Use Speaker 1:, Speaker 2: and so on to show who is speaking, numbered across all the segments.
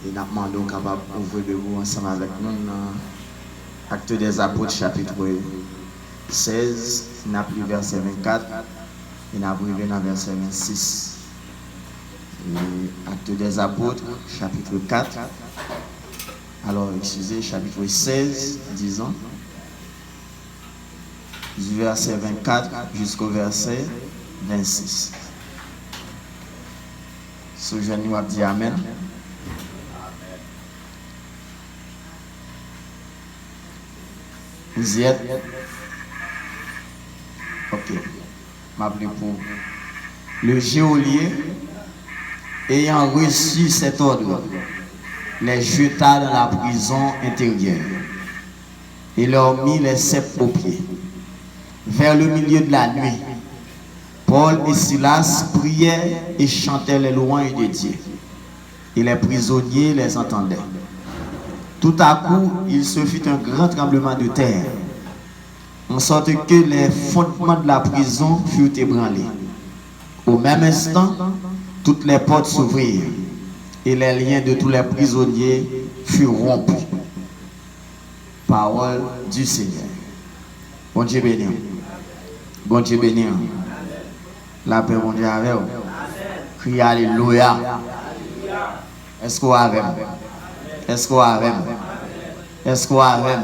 Speaker 1: Et nous demandons capable d'ouvrir de vous ensemble avec nous dans Actes des Apôtres, chapitre 16, nous avons pris verset 24 et nous avons arrivé dans verset 26. Et Actes des Apôtres, chapitre 4. Alors, excusez, chapitre 16, disons, du verset 24 jusqu'au verset 26. Ce jeune nous a dit Amen. Vous y êtes? Ok. M'appeler pour le geôlier ayant reçu cet ordre, les jeta dans la prison intérieure et leur mit les ceps aux pieds. Vers le milieu de la nuit, Paul et Silas priaient et chantaient les louanges de Dieu, et les prisonniers les entendaient. Tout à coup, il se fit un grand tremblement de terre, en sorte que les fondements de la prison furent ébranlés. Au même instant, toutes les portes s'ouvrirent, et les liens de tous les prisonniers furent rompus. Parole du Seigneur. Bon Dieu béni. Bon Dieu béni. La paix, bon Dieu avec vous. Criez Alléluia. Est-ce qu'on a avec? Est-ce qu'on a avec? Est-ce qu'on a avec?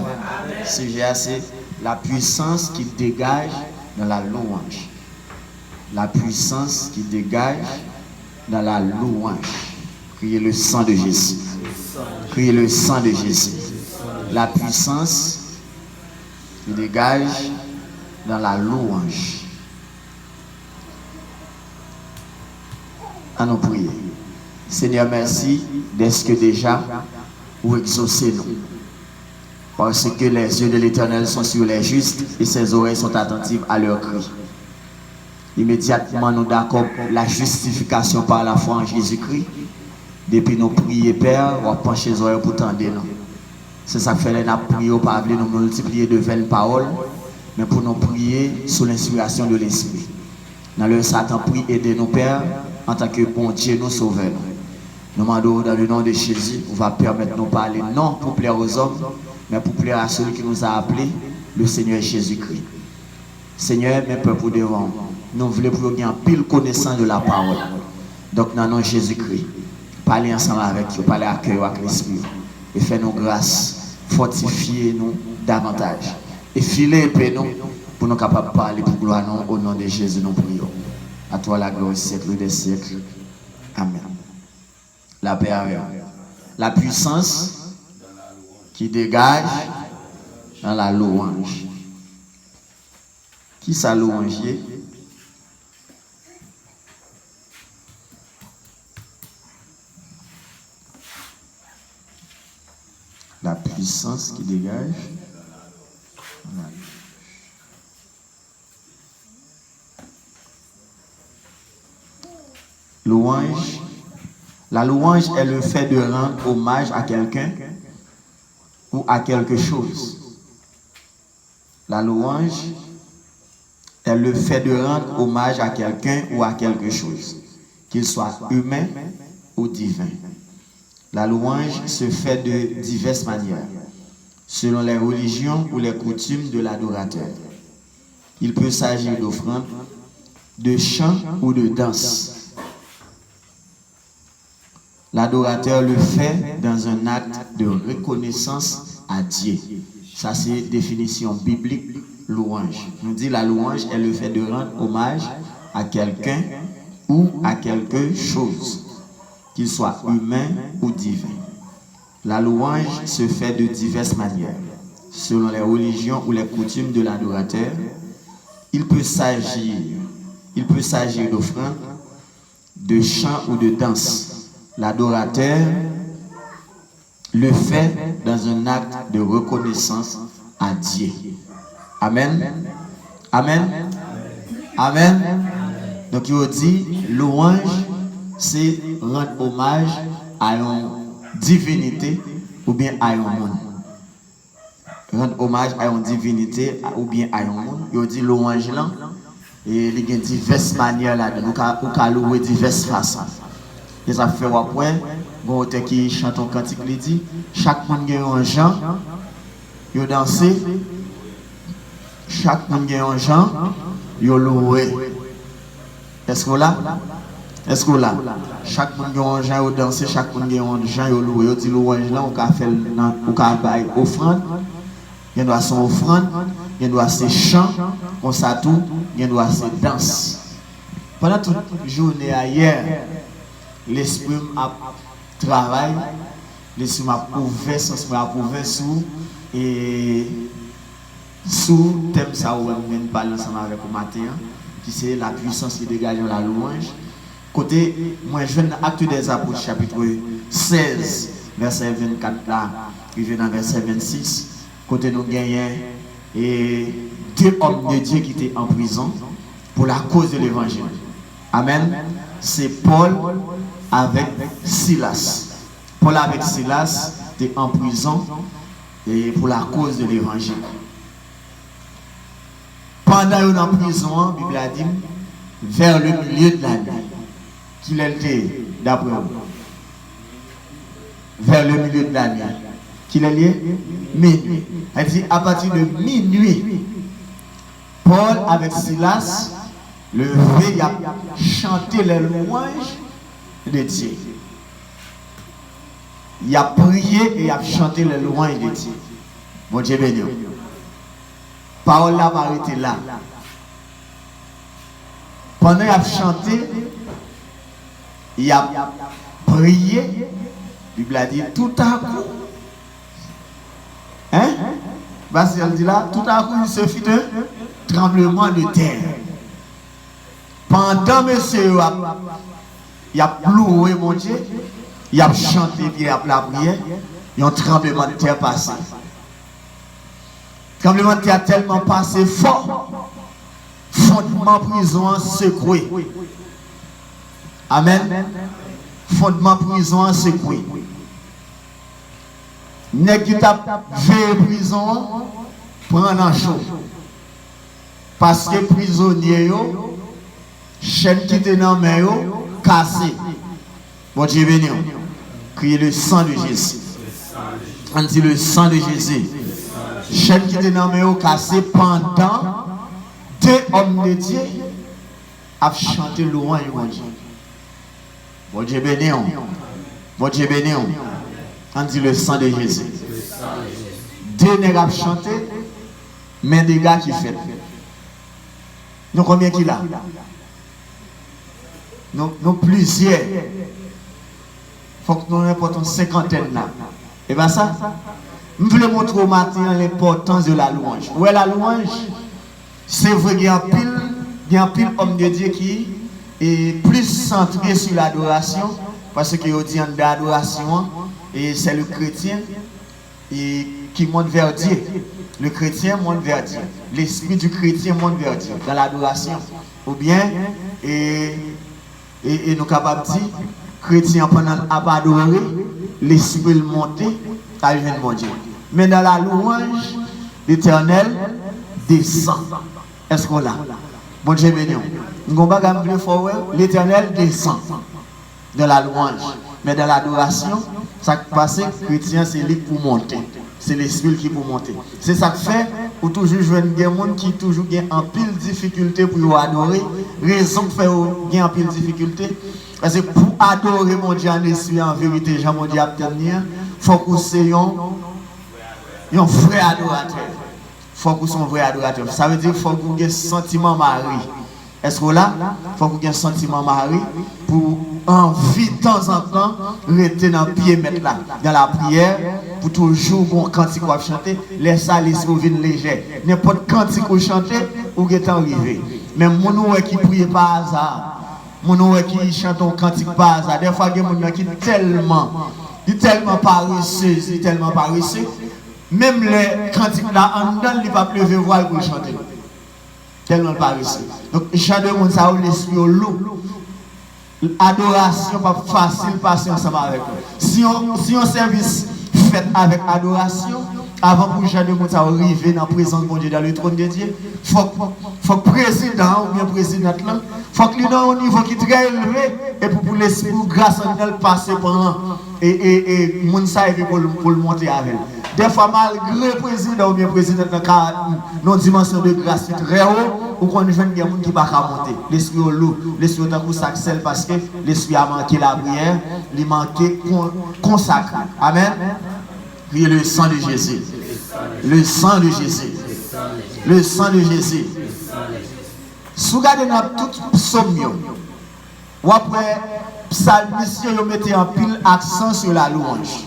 Speaker 1: Sujet assez la puissance qui dégage dans la louange. La puissance qui dégage dans la louange. Criez le sang de Jésus. Criez le sang de Jésus. La puissance qui dégage dans la louange. À nous prier. Seigneur, merci d'être que déjà vous exaucez nous. Parce que les yeux de l'Éternel sont sur les justes et ses oreilles sont attentives à leurs cris. Immédiatement, nous d'accord la justification par la foi en Jésus-Christ. Depuis nous prier, Père, on pencher les oreilles pour tendre nous. C'est ça que fait nous prier, pas nous multiplier de vaines paroles, mais pour nous prier sous l'inspiration de l'Esprit. Dans le Satan prie, aidez-nous, Père, en tant que bon Dieu, nous sauvons. Nous demandons dans le nom de Jésus, on va permettre de nous parler non pour plaire aux hommes, mais pour plaire à celui qui nous a appelés, le Seigneur Jésus-Christ. Seigneur, mes peuples devant, nous voulons pour gagner pile connaissance de la parole. Donc, dans le nom de Jésus-Christ, parlez ensemble avec vous, parlez à cœur, avec l'esprit, et faites-nous grâce, fortifiez-nous davantage, et filez nous pour nous capables de parler pour gloire nous, au nom de Jésus, nous prions. À toi la gloire, siècle des siècles. Amen. La paix avec vous. La puissance qui dégage dans la louange. Qui ça louange? La puissance qui dégage. Louange. La louange est le fait de rendre hommage à quelqu'un ou à quelque chose. La louange est le fait de rendre hommage à quelqu'un ou à quelque chose, qu'il soit humain ou divin. La louange se fait de diverses manières, selon les religions ou les coutumes de l'adorateur. Il peut s'agir d'offrandes, de chants ou de danse. L'adorateur le fait dans un acte de reconnaissance à Dieu. Ça, c'est définition biblique, louange. Nous dit la louange est le fait de rendre hommage à quelqu'un ou à quelque chose, qu'il soit humain ou divin. La louange se fait de diverses manières, selon les religions ou les coutumes de l'adorateur. Il peut s'agir d'offrandes, de chants ou de danse. L'adorateur le fait dans un acte de reconnaissance à Dieu. Amen. Amen. Amen. Donc il dit, louange, c'est rendre hommage à une divinité ou bien à un monde. Rendre hommage à une divinité ou bien à un monde. Il dit louange là, et il y a diverses manières là, nous pouvons louer diverses façons. Et ça fait un point, bon auteur qui chante un cantique, il dit, chaque monde a un genre, il danse, chaque monde a un genre, il loué. Est-ce que là? Est-ce que là? Chaque monde a un genre, il danse, chaque monde a un genre, il loué. Il dit louange là, on peut faire une offrande, il doit son offrande, il doit ses chants, on s'atoue, il doit ses danses. Pendant toute la journée hier, l'esprit a travaillé, l'esprit m'a ouvert, son esprit m'a ouvert sous thème ça où on parle ensemble avec le matin, qui c'est la puissance qui dégage dans la louange. Côté, moi je viens Actes des Apôtres chapitre 16, verset 24 là, puis je viens dans verset 26. Côté nous gagnons et 2 hommes de Dieu qui étaient en prison pour la cause de l'évangile. Amen. C'est Paul avec Silas. Paul avec Silas était en prison et pour la cause de l'évangile. Pendant qu'ils sont en prison, la Bible a dit vers le milieu de la nuit. Qu'il était d'après vous. Vers le milieu de la nuit. Qu'il est lié? Minuit. Elle dit à partir de minuit, Paul avec Silas, le veille a chanté les louanges de Dieu. Il a prié et a chanté les louanges de Dieu. Bon Dieu béni. Parole là va arrêter là. Pendant qu'il a chanté, il a prié. La Bible a dit tout à coup. Hein? Parce qu'elle dit là, tout à coup il se fit un tremblement de terre. Pendant monsieur il a loué mon Dieu, il a chanté, il a la prière, il y a un tremblement de terre passé. Le tremblement de terre tellement passé fort, fondement prison secoué. Amen. Fondement prison secoué. Nèg qui t'a fait prison prendre en chaud. Parce que prisonnier yo chaîne qui était dans main yo cassé. Bon Dieu béni. Criez le sang de Jésus. On dit le sang de Jésus. Chaîne qui était dans main yo cassé pendant 2 hommes de Dieu a chanté louange mon Dieu. Bon Dieu béni. Bon Dieu béni. On dit le sang de Jésus. 2 nègres ont chanté, mais des gars qui font. Nous combien qu'il a? Nous plusieurs. Il faut que nous ayons une cinquantaine là. Et bien ça, je voulais montrer au matin l'importance de la louange. Où est la louange? C'est vrai qu'il y a un pile homme de Dieu qui est plus centré sur l'adoration, parce que dit en d'adoration. Et c'est le chrétien qui monte vers Dieu. Le chrétien monte vers Dieu. L'esprit du chrétien monte vers Dieu dans l'adoration. Ou bien, et nous sommes capables de dire, chrétien pendant adorer, l'esprit monte à mon Dieu. Mais dans la louange, l'Éternel descend. Est-ce qu'on l'a? Bon Dieu béni. L'Éternel descend dans la louange. Mais dans l'adoration, ça qui passe, chrétien, c'est lui pour monter. C'est l'esprit qui pour monter. C'est ça qui fait, pour toujours jouer des gens qui toujours ont en pile difficulté pour adorer. Raison qui fait qu'ils ont en pile difficulté. Parce que pour adorer mon Dieu en esprit, en vérité, Jean mon Dieu a tenir, il faut que c'est un vrai adorateur. Il faut que c'est un vrai adorateur. Ça veut dire qu'il faut que vous ayez un sentiment mari. Est-ce que là, il faut que vous ayez un sentiment mari pour envie de temps en temps rester dans le pied mettre là dans la prière pour toujours bon cantique qu'on chanter laisse ça l'esprit vienne léger n'importe cantique qu'on chanter ou est arrivé mais mon qui prie par hasard mon qui chante un cantique par hasard des fois il y a des gens qui tellement paresseux même les cantiques là en dedans il pas lever voix pour chanter tellement paresseux donc chante de monde ça l'esprit lourd. Adoration pas facile passer ensemble avec eux. Si on service fait avec adoration, avant pour Jean de Moussa arriver dans la présence de mon Dieu, dans le trône de Dieu, il faut que le président ou bien présidente là, faut qu'il ait un niveau qui est très élevé et pour l'esprit grâce à elle passer pendant et Mounsa et pour le monter avec elle. Des fois, malgré le président ou bien présidente dans une dimension de grâce très haut, ou qu'on jeune des gens qui ne peuvent pas monter. L'esprit est lourd, l'esprit est un coup saccel parce que l'esprit a manqué la prière, il a manqué consacré. Amen. Puis le sang de Jésus. Le sang de Jésus. Le sang de Jésus. Si vous regardez dans tout psaume, ou après, psalmiste, vous mettez un pile accent sur la louange.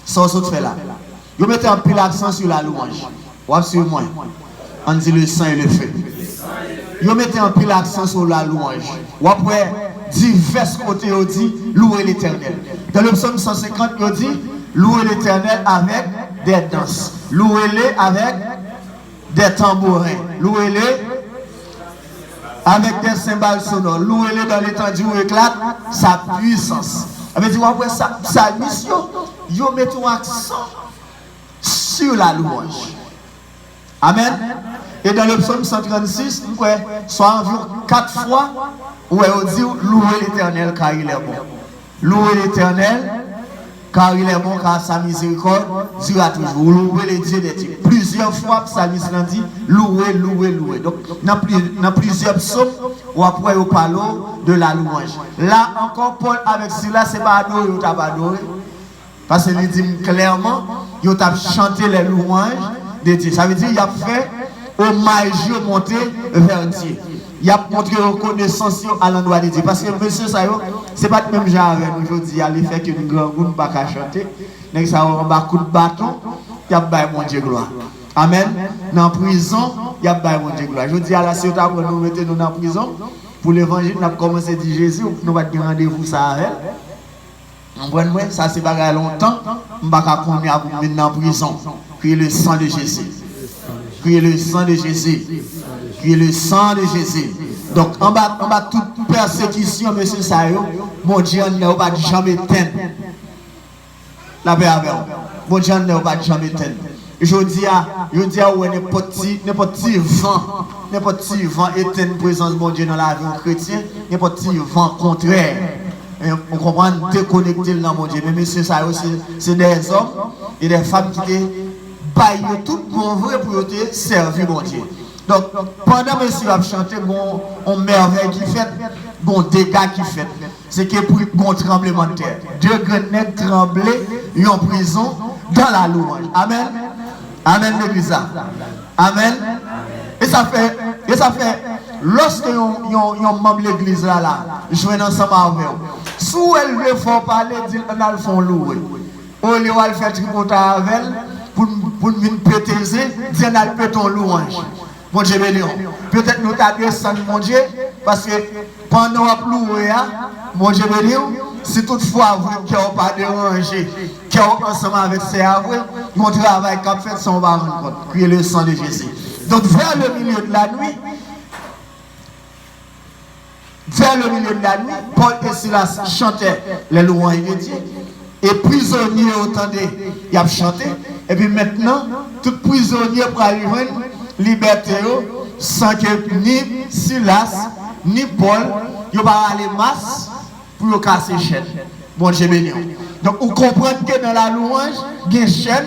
Speaker 1: Ça, ça fait là. Vous mettez un pile accent sur la louange. Ou sur moi. On dit le sang et le feu. Vous mettez un pile accent sur la louange. Ou après, divers côtés, on dit louer l'éternel. Dans le psaume 150, on dit louer l'éternel avec des danses. Louez-le avec des tambourins. Louez-le avec des cymbales sonores. Louez-le dans l'étendue où éclate sa puissance. Mais tu vois, sa mission, vous mettez un accent sur la louange. Amen. Et dans le psaume 136, soit environ 4 fois, où on dit louez l'éternel car il est bon. Louez l'éternel car il est bon, car sa miséricorde durera toujours. Louez les dieux des dieux. Plusieurs fois, le psalmiste dit louez, louez, louez. Donc, dans plusieurs psaumes, ou après, on parle de la louange. Là encore, Paul, avec cela, ce n'est pas adorer, ou pas adorer. Parce qu'il dit clairement, il a chanté les louanges de Dieu. Ça veut dire qu'il a fait hommage monté vers Dieu. Il a montré reconnaissance à l'endroit de Dieu. Parce que monsieur, ça, c'est pas le même genre avec nous aujourd'hui. Il a fait que nous grand groupe pas qu'à chanter. Donc ça a un coup de bâton, il y a pas mon Dieu gloire. Amen. Dans la prison, il y a pas mon Dieu gloire. Je dis à la société pour nous mettre dans la prison. Pour l'évangile, nous avons commencé à dire Jésus, nous avons dit rendez-vous ça avec. Ça c'est pas longtemps. On va continuer à vous mettre dans la prison. Criez le sang de Jésus. Criez le sang de Jésus. Criez le sang de Jésus. Donc, en bas toute persécution, monsieur Sayo, mon Dieu ne va jamais éteindre. La paix avec vous. Mon Dieu ne va jamais éteindre. Je dis à n'importe qui vent éteint la présence de mon Dieu dans la vie chrétienne, n'importe qui vent contraire. On comprend déconnecter dans mon Dieu. Mais monsieur Sayo, c'est des hommes et des femmes qui baillent tout mon vrai pour te servir mon Dieu. Donc, pendant que monsieur a chanté, on merveille qui fait, bon dégâts qui fait. C'est que pour un tremblement de terre. Deux grenades tremblées, en prison, dans la louange. Amen. Amen, l'église. Amen. Et ça fait, lorsque yon membre de l'église là, jouer ensemble avec eux. Si elle veut faire parler, dit on a le fond louer. Au lieu de faire tripoter avec elle, pour nous péter, dit on a le péton louange. Mon Dieu béni. Peut-être nous t'adressons mon Dieu, parce que pendant qu'on louer, mon Dieu béni, si toutefois vous qui n'avez pas dérangé, qui êtes ensemble avec ces avoués, mon travail qu'a fait, son va rendre compte. Criez le sang de Jésus. Donc vers le milieu de la nuit, Paul et Silas chantaient les louanges de Dieu. Et prisonniers entendez, ils ont chanté. Et puis maintenant, tout prisonnier pour arriver liberté sans que ni Silas ni Paul ne pas aller masse pour casser les chaînes. Bon Dieu béni. Donc vous comprenez que dans la louange, il y a une chaîne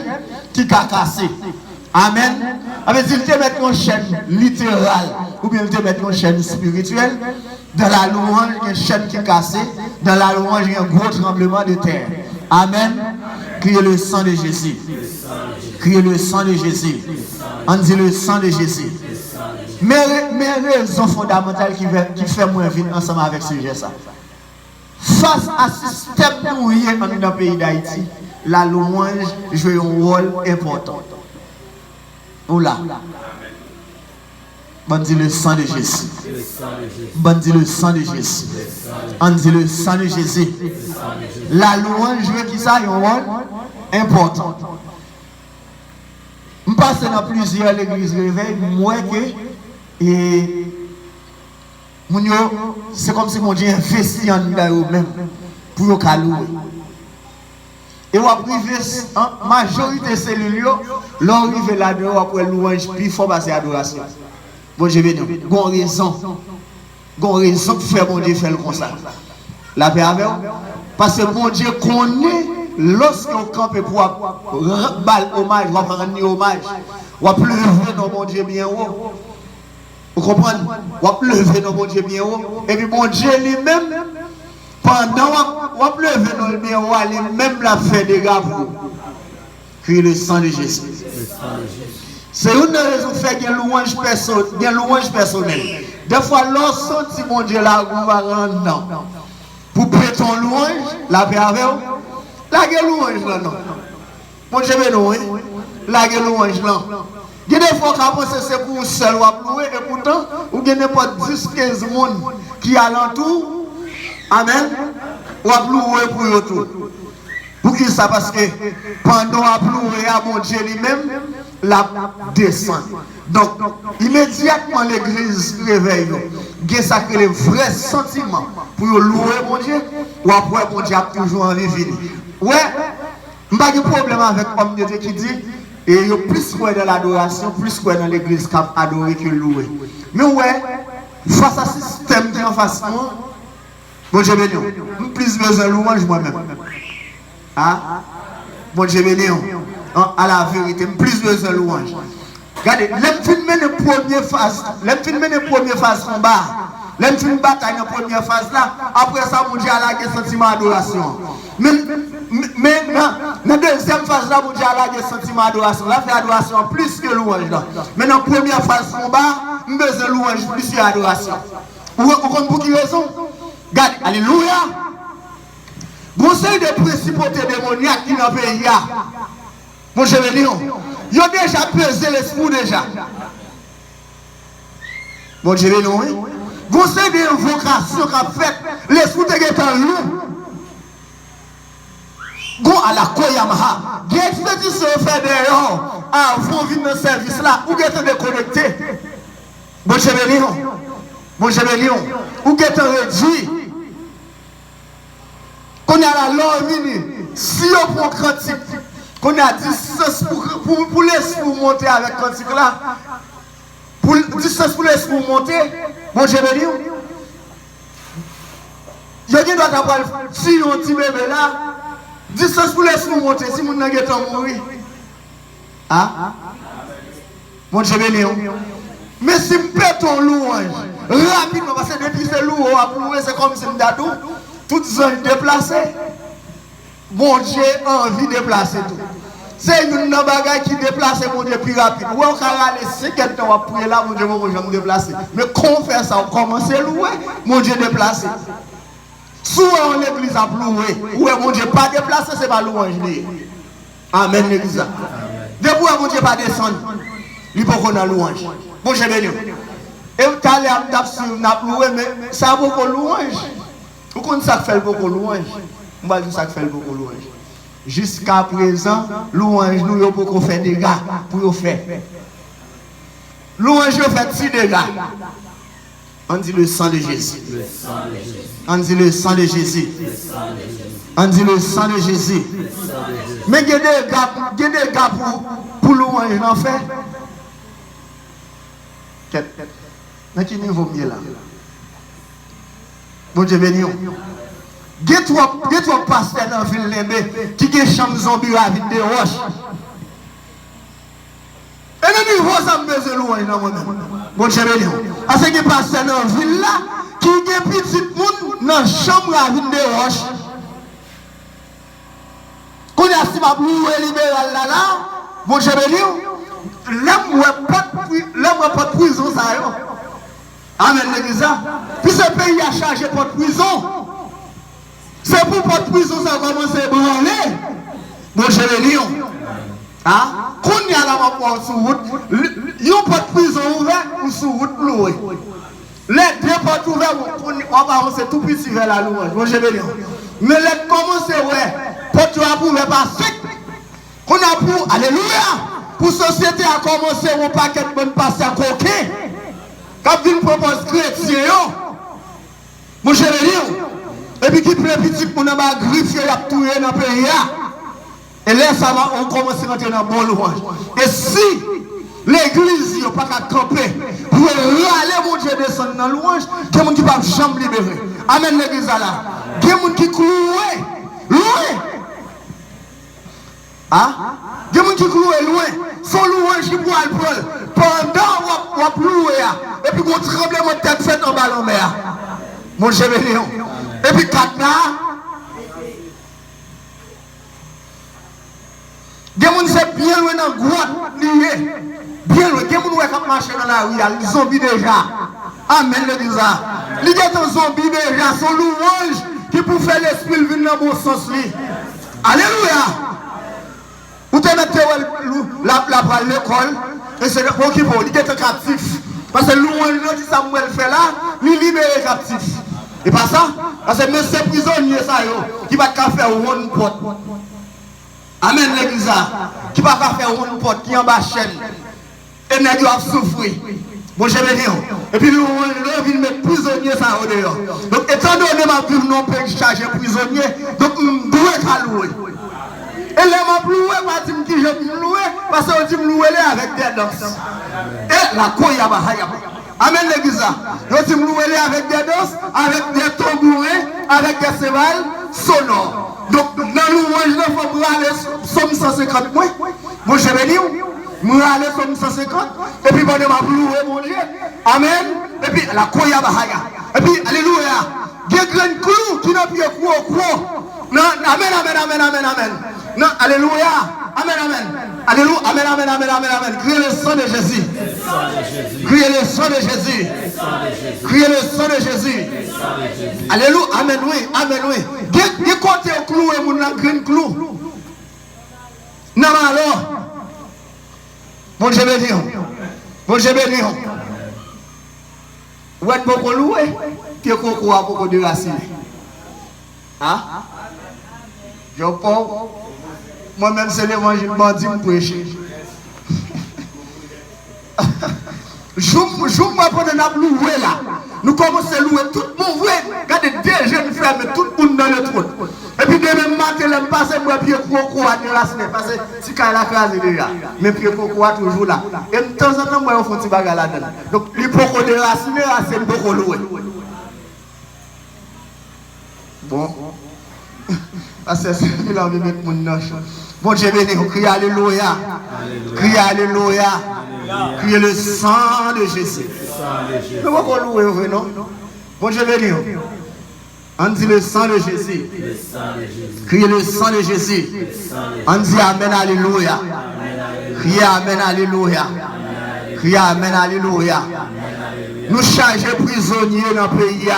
Speaker 1: qui a cassé. Amen. Avec s'il te met une chaîne littérale ou bien il te met une chaîne spirituelle, dans la louange, il y a une chaîne qui est cassée. Dans la louange, il y a un gros tremblement de terre. Amen. Criez le sang de Jésus. Criez le sang de Jésus. On dit le sang de Jésus. Mes raisons fondamentales qui fait moi vivre ensemble avec ce sujet ça. Face à ce système mouillé dans le pays d'Haïti, la louange joue un rôle important. Oula. On dit le sang de Jésus. On dit le sang de Jésus. On dit le sang de Jésus. La louange joue qui ça un rôle important. Je passe dans plusieurs églises réveil, moi que c'est comme si mon Dieu investit en eux-mêmes pour louer. Et on va priver en majorité cellules, l'on arrive là-dedans après louange, puis il faut passer adoration. Bon Dieu béni. Gon raison pour faire bon Dieu faire comme ça. La paix avec vous. Parce que bon Dieu connaît lorsqu'on campe pour rendre hommage, on va rendre hommage, on va lever dans mon Dieu bien haut. Vous comprenez? On va lever dans mon Dieu bien haut. Et puis mon Dieu lui-même, pendant on va lever dans le bien haut, lui-même l'a fait des gars pour vous. Puis le sang de Jésus. C'est une raison qui fait qu'il y a louange personnelle. Des fois, lorsqu'on sent mon Dieu là, on va rendre non. Pour prêter ton louange, la paix avec vous. La louange là, non. Mon Dieu, non, la louange là. Il y a des fois qu'on pense que c'est pour seul ou à louer, et pourtant, il y a pas 10-15 personnes qui alentour. Amen. Ou à louer pour eux tout. Pour qui ça? Parce que pendant à louer à mon Dieu lui-même, la descend. Donc, immédiatement l'église réveille. Il y a ça que les vrais sentiments pour louer mon Dieu, ou après mon Dieu a toujours envie de venir. Ouais, je n'ai pas de problème avec l'homme de Dieu qui dit, et il y a plus quoi dans l'adoration, plus quoi dans l'église qui a adoré que louer. Mais ouais, face à ce système qui est en face de moi, bon Dieu béni, je plus besoin de louange moi-même. Ah, bon Dieu béni, à la vérité, plus besoin de louange. Regardez, l'homme mène la première phase, en bas. L'homme fin bataille dans la première phase là, après ça, mon Dieu a la sentiment d'adoration. Mais dans la deuxième phase là, mon Dieu a la sentiment d'adoration. Là, fait adoration plus que louange là. Mais dans la première phase en bas, nous avons besoin de louange plus que adoration. Vous comprenez pour quelle raison? Regardez, alléluia. Conseil de principautés démoniaques qui dans le pays. Mon cher Léon, ils ont déjà pesé l'esprit déjà. Mon Dieu, non, oui. Vous savez des invocations qu'a fait l'esprit de en loup. Go à la Koyamaha. Qui expédition fait d'ailleurs avant de venir dans ce service là, ou êtes déconnecté. Mon Dieu, Léon, ou êtes réduit. Qu'on a la loi si on prend critique, qu'on a distance pour l'esprit monter avec critique là. Pour distance pour l'esprit monter, mon Dieu béni. Je dois avoir si on dit bébé là, distance pour l'esprit monter, si mon n'a pas mourir. Ah? Mon Dieu béni. Mais si je pète ton louange, rapidement, parce que depuis ce louange à plouer, c'est comme si je me dis tout ça déplacé. Mon Dieu a envie de déplacer tout. C'est une bagaille qui déplace mon Dieu plus rapide. Ou on va aller 50 ans après là, mon Dieu va me déplacer. Mais quand on fait ça, on commence à louer, mon Dieu déplacé. Souvent l'église a loué. Ou mon Dieu pas déplacé, c'est pas louange. Amen l'église. Depuis mon Dieu pas descendre, il faut qu'on a louange. Bon Dieu béni. Et vous allez à loué, mais ça a beaucoup de louange. Vous connaissez ça fait beaucoup de louange. On va dire ça fait beaucoup de louange. Jusqu'à présent, louange nous avons beaucoup fait des dégâts pour faire. Louange nous fait 6 dégâts. On dit le sang de Jésus. On dit le sang de Jésus. On dit le sang de Jésus. Mais il y a des dégâts pour louange en fait. Dans quel niveau mieux là? Bon Dieu béni. Get-toi pasteur dans la ville Lembe qui a une chambre zombie à vide de roche. Et le niveau ça me besoin loin dans mon nom. Bon Dieu béni. Parce que pasteur dans la ville là qui a un petit monde dans la chambre à vide de roche. Quand il y a si ma loué libéral là, bon Dieu béni. L'homme n'a pas de prison ça. Amen l'église. Puis ce pays a chargé pour de prison. C'est pour pas de prison ça commence à branler. Bon Dieu béni. Ah, quand il y a la mort sur route, il n'y a pas de prison ouverte ou sur route louée. Les deux portes ouvertes, on va avancer tout petit vers la louange. Bon Dieu béni. Mais les commencer ouais, porte ouverte par suite. On a pour alléluia. Pour la société a commencé un paquet de bonnes passes à coquin. Quand il propose chrétien, mon cher béni. Et puis qui plaît petit pour nous griffer et tuer dans le pays. Et là, ça va, on commence à rentrer dans bon louange. Et si l'église n'a pas qu'à camper, pour aller, mon Dieu, descendre dans la louange, il y a des gens qui ne peuvent jamais libérer. Amen, l'église là. Il y a des gens qui clouent loin. Hein? Il y a des gens qui clouent loin. Son louange qui pourra le prendre. Pendant qu'on louer, et puis qu'on tremblement de tête fait en ballon mer. Mon Dieu, béni. Et puis, quatre des gens c'est bien loin dans la grotte, bien loin. Des gens qui marchent dans la rue, ils sont zombies déjà. Amen, le disant. Ils sont zombies déjà, son louange qui peut faire l'esprit venir dans le bon sens. Alléluia. Vous tenez la à l'école, et c'est le bon qui vaut, il est captif. Parce que le louange que Samuel fait là, il libère captif. Et pas ça, parce que même ces prisonniers qui va faire one pot. Amen l'église qui va faire une porte qui en bas chaîne et nous avons souffert. Bon, je vais dire. Et puis nous venons mettre prisonnier ça au dehors. Donc étant donné ma vie non peut charger prisonnier, donc nous devons louer. Et là m'a loué, pas dire que je vais louer parce que je vais louer avec des danses. Et la koya bahaya. Amen l'église. Je vais louer avec des danses, avec des tambourins, avec des cévales sonores. Donc, dans le louange, il faut aller somme 150 points. Mon cher béni, je vais aller somme 150. Et puis, je vais louer mon Dieu. Amen. Et puis, la koya bahaya. Et puis, alléluia. Il y a un grand clou qui n'a plus de amen, amen, amen, amen, amen. Non, alléluia. Amen, amen. Alléluia. Amen, amen, amen, amen, amen. Criez le sang de Jésus. Criez le sang de Jésus. Criez le sang de Jésus. Alléluia. Amen, oui. Amen, oui. Qui côté au clou et mon grand clou. Non, alors. Bon, je vais dire. Bon, je vais dire. Où est-ce que vous louez? Qui est beaucoup à beaucoup de racines? Hein? Je pense. Moi-même, c'est l'évangile bandit me prêcher. Je pendant la louer là. Nous commençons à louer tout le monde. Regardez, deux jeunes frères, mais tout le monde dans le trône. Et puis demain matin, je passe moi pied coco à déraciné. Parce que si quand la case est déjà, mes pieds coco à toujours là. Et de temps en temps, moi, je fais un petit bagage là-dedans. Donc, les coco déraciné, c'est beaucoup louer. Bon. Parce que c'est ce qu'il a envie de mettre mon noche. Bon Dieu béni, criez Alléluia. Criez Alléluia. Criez le sang de Jésus. Mais pourquoi louer, non? Bon Dieu béni. On dit le sang de Jésus. Criez le sang de Jésus. On dit Amen, Alléluia. Criez Amen, Alléluia. Criez Amen, Alléluia. Nous chargeons prisonniers dans le pays.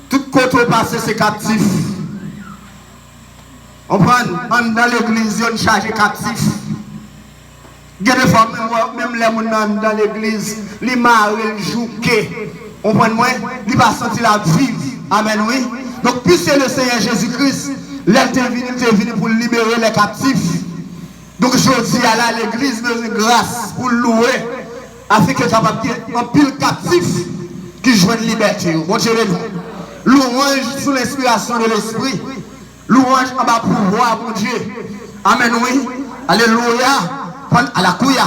Speaker 1: Tout côté passé, c'est captif. On prend dans l'église, on charge captif. Il y a des fois, même les gens dans l'église, les maris, les jouqués, on prend moins, ils ne vont pas sentir la vie. Amen, oui. Donc, puisque le Seigneur Jésus-Christ, il est venu pour libérer les captifs. Donc, je dis à l'église, de grâce pour louer, afin que capable un pile captif qui joue une liberté. Bon Dieu, louange sous l'inspiration de l'esprit. Louange en bas pouvoir, mon Dieu. Amen, oui. Alléluia. À la couille,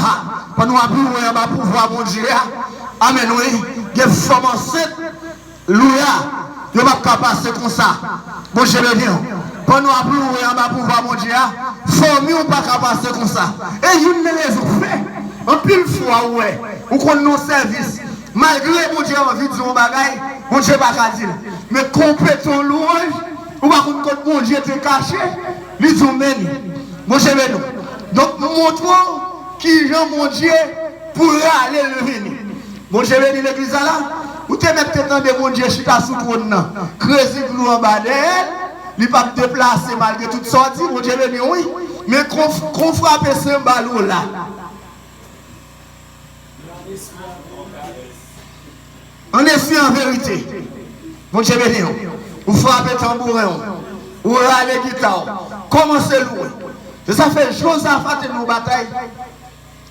Speaker 1: quand nous avons en bas pouvoir, mon Dieu. Amen, oui. Il y a une femme enceinte. Louia. Il ne va pas passer comme ça. Bon Dieu, bien. Quand nous avons en bas pouvoir, mon Dieu. Famille ou pas passer comme ça. Et je ne les ai fait. En pile fois, ouais. Ou qu'on nos services. Malgré mon Dieu, envie de dire un bagage, mon Dieu va pas dire. Mais complétons louange. Ou pas contre mon Dieu te caché, ils ont mené. Mon Dieu, donc montrons qui Jean mon Dieu pour aller le venir. Mon Dieu, l'église là, vous te mettez dans des mon Dieu, je suis à sous trône. Creuser nous en bas d'elle, il ne peut pas déplacer malgré toute sortie. Mon Dieu, oui. Mais qu'on frappe ce ballon là. En esprit en vérité. Mon Dieu, vous frappez tambourin, vous râlez guitare, commencez à louer. Et ça fait Josaphat et nos batailles.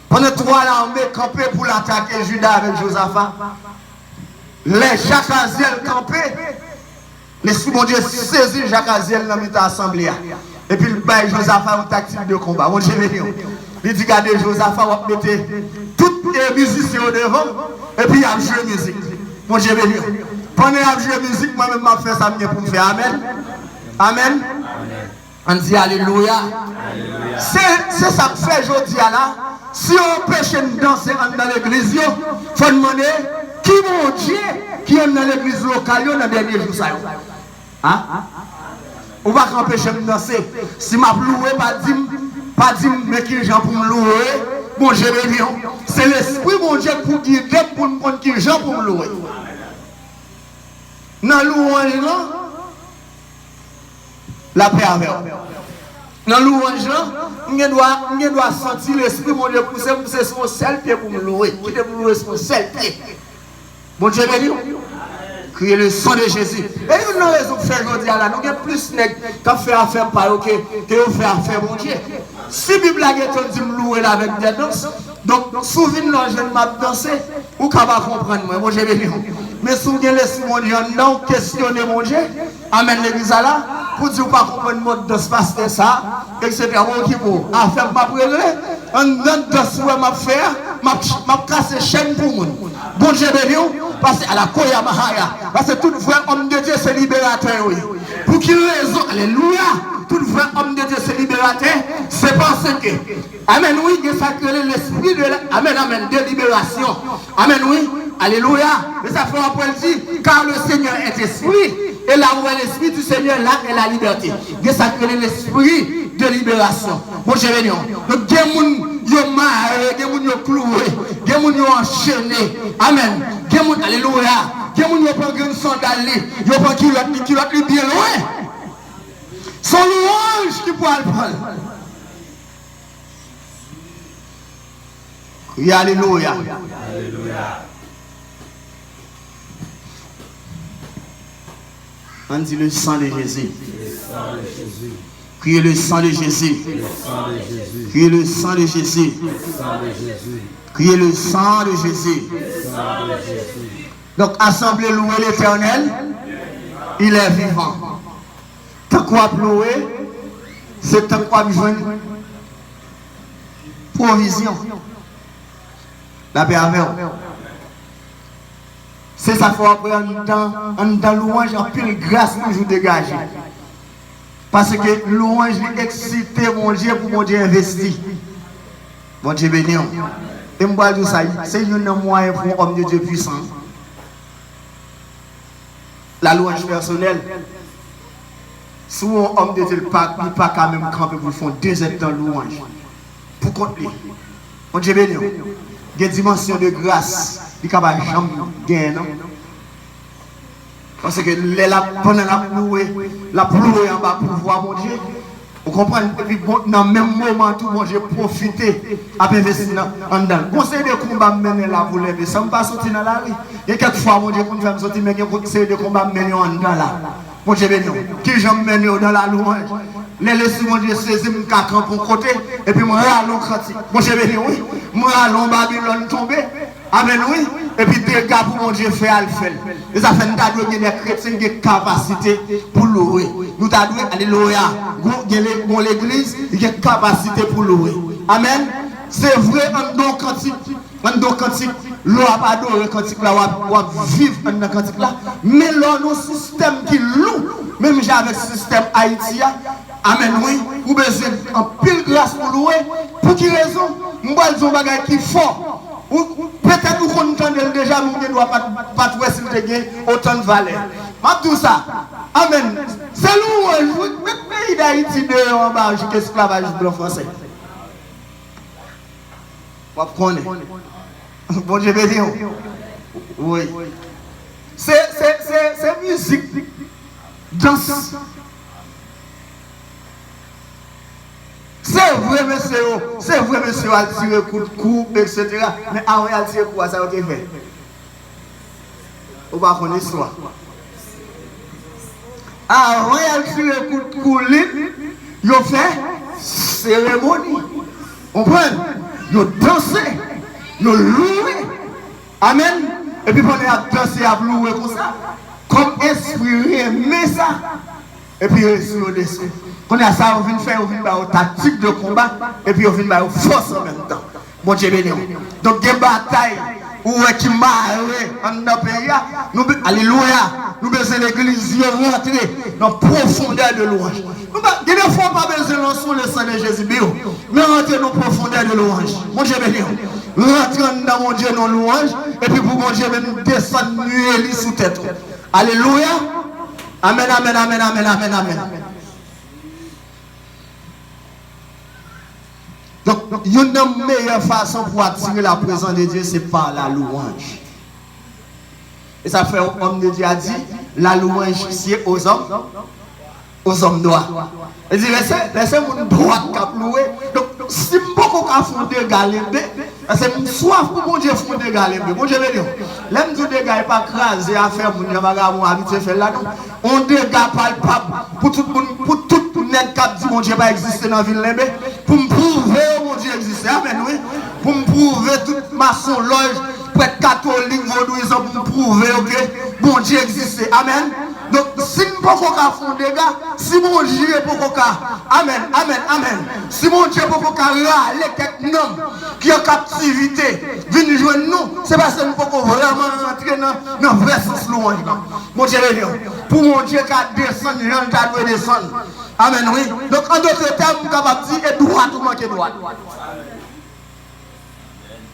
Speaker 1: Pendant 3 armées campées pour l'attaquer Judas avec Josaphat. Les Jacques Aziel campés. L'Esprit mon Dieu saisit Jacques Aziel dans l'assemblée. Et puis, le bail Josaphat une tactique de combat. Mon Dieu béni. Il dit, regardez, Josaphat va mettre toutes les musiciens devant, et puis il a joué musique. Mon Dieu béni. Pendant qu'il a joué musique, moi-même, je fais ça pour me faire. Amen. Amen. On dit Alléluia. C'est ça que fait aujourd'hui là. Si on pêche de danser dans l'église, il faut demander qui mon Dieu qui est dans l'église locale dans les derniers jours. Hein? On va empêcher de danser. Si je loué, pas dire mais qui gens pour me louer. Bon Dieu béni. C'est l'esprit mon Dieu pour dire pour me prendre qui gens pour me louer. Dans louange là, la paix avec. Dans louange là, on doit sentir l'esprit mon Dieu pousser son seul pied pour me louer. Qui te louer son seul pied. Bon Dieu béni. Crier le sang de Jésus. Et nous avons raison de faire aujourd'hui là. Nous avons plus de qu'à faire affaire par eux que vous faire affaire mon Dieu. Si la Bible a dit me louer avec des danses, donc souvenez-vous, je ne m'a dansé, ou qu'à pas comprendre moi. Bon Dieu béni. Mais si vous avez laissé mon Dieu, non, questionner mon Dieu, amène l'église là, pour dire pas comprendre le mode de se passer ça, etc. Bon qui pour affaire m'a brûlé, en dedans de ce que m'a faire, m'a cassé chaîne pour moi. Bon Dieu béni, parce que à la Koya Mahaya, parce que tout vrai homme de Dieu c'est libérateur. Pour quelle raison? Alléluia. Tout vrai homme de Dieu c'est libérateur, c'est parce que, amen, oui, il y a sacré l'esprit de amen, amen, de libération. Amen, oui, alléluia. Mais ça fait après dire, car le Seigneur est esprit, et là où est l'esprit du Seigneur, là est la liberté. Il y a sacré l'esprit de libération. Bon, je vais dire, donc, il y a des gens qui marré, des gens qui ont cloué, des gens qui ont enchaîné. Amen. Des gens, alléluia. Des gens qui ont pris une sandale, ils ont pris une culotte bien loin. Son louange qui peut le prendre. Oui, alléluia. On dit le sang de Jésus. Criez le sang de Jésus. Criez le sang de Jésus. Criez le sang de Jésus. Donc, assemblée louer l'Éternel, il est vivant. Tant qu'on a loué, c'est tant qu'on a besoin de provision. La paix avec vous. C'est ça qu'il faut apprendre dans louange, en pile grâce toujours dégagée. Parce que louange excite mon Dieu pour mon Dieu investir. Mon Dieu béni. Et moi, tout ça, c'est un moyen pour un homme de Dieu puissant. La louange personnelle. Si un homme de Dieu ne peut pas quand même camper pour faire 2 heures dans louange. Pour compter. Mon Dieu béni. Il y a une dimension de grâce. Il n'y a pas de jambe gain. Parce que pendant la louer en bas pour voir mon Dieu. Vous comprenez? Et puis dans le même moment, tout le monde a profité à investir en dedans. Conseil de combat mener là pour lever. Ça ne va pas sortir dans la rue. Il y a quelques fois, mon Dieu, quand je vais sortir, mais il y a un conseil de combat mener en dedans là. Mon Dieu béni. Qui j'aime mener dans la louange. Les laisser mon Dieu saisir mon cacan pour côté. Et puis moi, allons critique. Mon Dieu béni, oui. Moi, allons Babylone tomber. Amen, oui. Et puis des gars pour mon Dieu faire le faire. Et ça fait nous avons des chrétiens qui ont capacité pour louer. Nous avons alléluia. Dans l'église, il y a capacité pour louer. Amen. C'est vrai, en don cantique. En don cantique, l'eau a pas adoré cantique là, ou a vivre dans le cantique là. Mais là, nos systèmes qui loue, même avec le système haïtien. Amen, oui. Vous avez en pile grâce pour louer. Pour quelle raison? Nous avons un bagage qui est fort. Peut-être que nous entendons déjà, nous ne doit pas trouver s'il y a autant de valeur. Tout ça. Amen. C'est louange. Le pays d'Haïti de en bas, j'ai esclavage blanc français. Vous connaissez. Bon Dieu béni. Oui. C'est musique. Danse. C'est vrai, monsieur, à tirer coup de coup, etc. Mais avant de tirer coup, ça a été fait. On va connaître l'histoire. Avant de tirer coup de coup, ils ont fait cérémonie. On prend, ils ont dansé, ils ont loué. Amen. Et puis, on a dansé, à louer comme ça. Comme esprit, mais ça. Et puis, ils ont descendu. On a ça, on vient faire une tactique de combat et puis on vient faire force en même temps. Bon Dieu béni. Donc, il y a une bataille où qui marre en notre pays. Alléluia. Nous besoin de l'église rentrer dans la profondeur de louange. Il ne faut pas besoin de lancer le sang de Jésus, mais rentrer dans la profondeur de louange. Mon Dieu béni. Rentrer dans mon Dieu dans louange et puis pour mon Dieu même descendre nuit sous tête. Alléluia. Amen, amen, amen, amen, amen, amen. Donc, une des meilleures façons pour attirer la présence de Dieu, c'est par la louange. Et ça fait, comme de Dieu a dit, la louange c'est aux hommes noirs. Il dit, laissez mon droit cap louer. Donc, si je ne peux pas faire des galibés, c'est soif pour mon Dieu faire des galibés. Bon Dieu veut dire, l'homme du dégât n'est pas crasé à faire mon Dieu, mon habitué faire là, non. On dégât palpable pour tout le monde qui dit mon Dieu pas exister dans la ville, pour me prouver mon Dieu existe. Amen, oui. Pour me prouver toute maçon, loge, prêtre catholique, vaudouisant, pour me prouver, ok, mon Dieu existe. Amen. Donc, si nous ne pouvons pas faire des dégâts, si mon Dieu ne peut pas, amen, amen, amen. Si mon Dieu ne peut pas râler quelques hommes qui sont en captivité, venir joindre nous, c'est parce que nous ne pouvons vraiment rentrer dans le vrai sens louange. Mon Dieu veut dire, pour mon Dieu qui a descendu, il doit descendre. Amen, oui. Donc, en d'autres termes, nous sommes capables de dire, et droit, tout manque droit.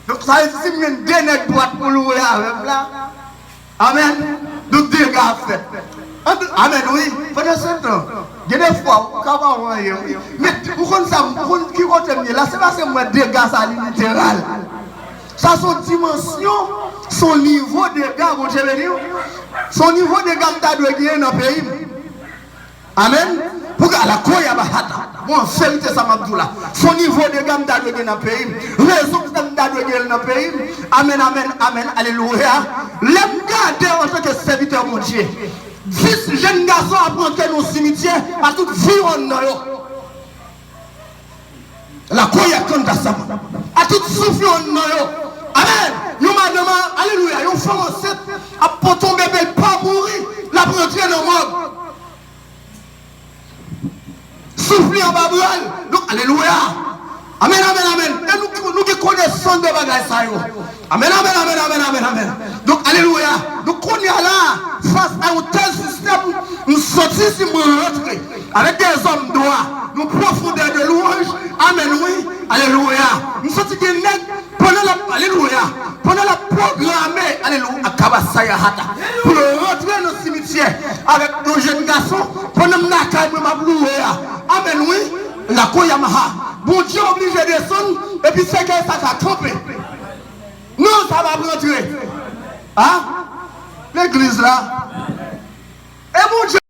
Speaker 1: Donc, ça veut dire, si nous avons deux droites pour louer avec là, amen, nous dégâts faits. Amen, oui. Pendant ce temps, il y a des fois, mais pour qu'on ça, qui continue là, c'est parce que moi, dégâts, ça littéral. Ça, son dimension, son niveau de dégâts, mon Dieu, son niveau de dégâts, tu dois gagner dans le pays. Amen. Pour que la koya bahata. Bon, vérité, ça m'a dit là. Son niveau de dégâts, tu dois gagner dans le pays. Raison que tu dois gagner dans le pays. Amen, amen, amen, alléluia. L'aime garder en tant que serviteur, mon Dieu. 10 jeunes garçons apprennent au cimetière à toute vie en Noyo. La koya kanda sama. À toute souffle en Noyo. Amen. Nous madame, alléluia. Nous faisons enceinte à pour tomber belle pas mourir. La prendre dans le monde. Souffle en baboual. Donc alléluia. Amen, amen, amen. Et nous qui connaissons de bagages ça. Amen, amen, amen, amen, amen, amen. Donc, alléluia. Donc, on est là, face à un tel système, nous sortons si nous rentrons avec des hommes droits, nous profondeur de louange. Amen, oui. Alléluia. Nous sortons des nègres pendant la, alléluia, pendant la programmée, alléluia, à Kabasaya Hata, pour rentrer dans le cimetière avec nos jeunes garçons, pendant que nous avons amen, oui. La Koyamaha. Bon Dieu obligé de descendre, et puis c'est que ça va tromper. Non, ça va rentrer. Hein? L'église là. Et mon Dieu.